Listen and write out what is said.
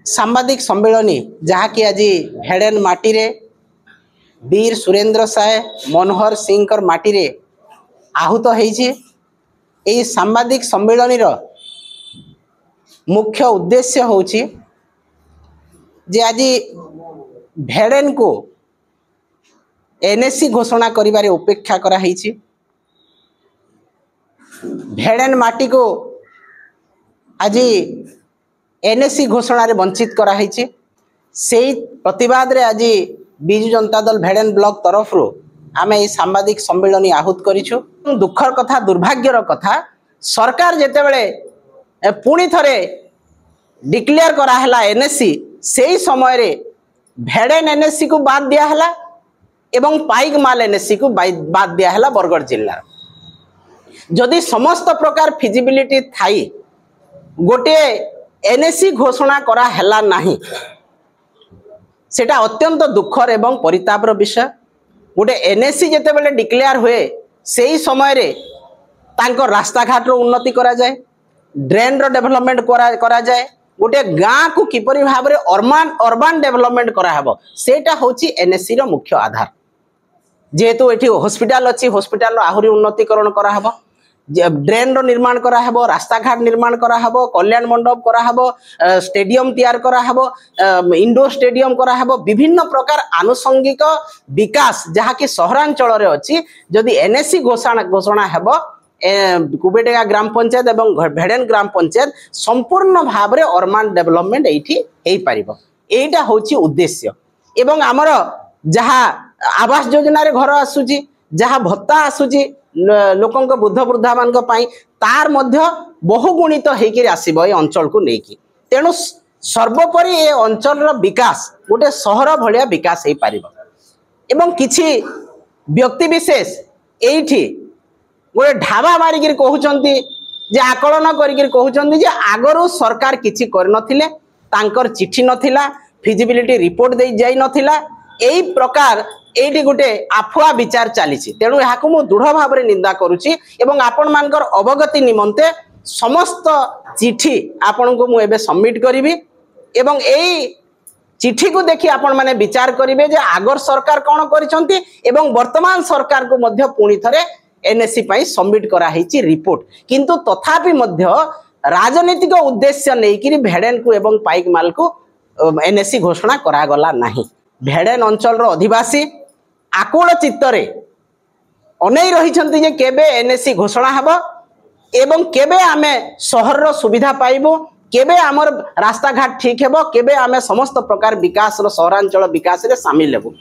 सांबादिक सम्मेलनी जहाँकि आज भेड़ेन माटी रे वीर सुरेंद्र साय मनोहर सिंह माटी रे आहूत होई सांबादिक सम्मेलनी मुख्य उद्देश्य होची जे आज भेड़ेन को एनएससी घोषणा करिबारे उपेक्षा करा होईची। भेड़ेन माटी को आज एनएससी घोषणा रे वंचित करा होईची। सेही प्रतिवाद रे आज बिजु जनता दल भेड़ेन ब्लॉक तरफ रो आमे ए सांबादिक सम्मेलनी आहूत करिछु। दुखर कथा दुर्भाग्यर कथा सरकार जेते बेले पुणी थरे डिक्लेयर करा हला एनएससी सेही समय रे भेड़ेन एनएससी को बाद दिया हला एवं पाइक माल एनएससी को बाद दिया हला बरगढ़ जिल्ला। जदि समस्त प्रकार फिजिबिलिटी थाई गोटे एनएससी घोषणा करा हला नाही सेटा अत्यंत दुखर एवं परितापर विषय। गोटे एनएससी जेते बेले डिक्लेयर हुए सेही समय रे तांको रास्ता घाट रो उन्नति करा जाए, ड्रेन रो डेवलपमेंट करा जाए, गोटे गाँ को किपरि भाव रे अर्बान डेवलपमेंट करा हबो सेटा होची एनएससी रो मुख्य आधार। जेहेतु एठी हॉस्पिटल अछि हॉस्पिटल रो आहुरी उन्नतिकरण करा हबो, ड्रेन रो निर्माण करा हबो, रास्ता घाट निर्माण करा हबो, कल्याण मंडप करा हबो, स्टेडियम तैयार करा हबो, इंडोर स्टेडियम करा हबो, विभिन्न प्रकार आनुषंगिक विकास जहा कि सहरांचल रे अछि। जदि एनएससी घोषणा हबो कुबेटेगा ग्राम पंचायत एवं भेड़ेन ग्राम पंचायत संपूर्ण भाव रे अर्बान डेवलपमेंट एठी हेई परिबो। एटा होची उद्देश्य। एवं हमर जहा आवास योजना रे घर आसुची, जहा भत्ता आसुची लोकंक बुद्ध वृद्धा मान तार मध्य बहुगुणित होकर आसब ये अंचल को लेकिन। तेणु सर्वोपरि ए अंचल विकास गोटे सहर भलिया विकास हो पार। एवं किछि व्यक्ति विशेष एठी गोटे ढाबा मारिक कहउचंती जे आकलन करिक कहउचंती जे आगरो सरकार किछि कर नथिले, तांकर चिठी नथिला, फिजिबिलिटी रिपोर्ट दे जाई नथिला, एई प्रकार एठी गोटे आफुआ विचार चली। तेणु यहाँ मु दृढ़ भाव में निंदा करुच्ची एवं आपण मानकर अवगति निमंते समस्त चिठी आपण को मुझे सबमिट करी एवं यही चिठी को देखि आपण माने विचार करेंगे जे आगर सरकार कौन करिसंती एवं वर्तमान सरकार को मध्य पुणी थरे एनएससी पाई सबमिट करा हिची रिपोर्ट। किंतु तथापि मध्य राजनीतिक उद्देश्य नहीं भेड़ेन को एवं पाइक माल को एनएससी घोषणा करा गला नाही। भेड़ेन अंचल रो अधिवासी आकुल चित्तरे अनै रहिछंती जे केबे एनएससी घोषणा हबो एवं केबे आमे शहर रो सुविधा पाइबो, केबे आमर रास्ता घाट ठीक हेबो, केबे आमे समस्त प्रकार विकास रो सहरांचल विकास रे शामिल हेबो।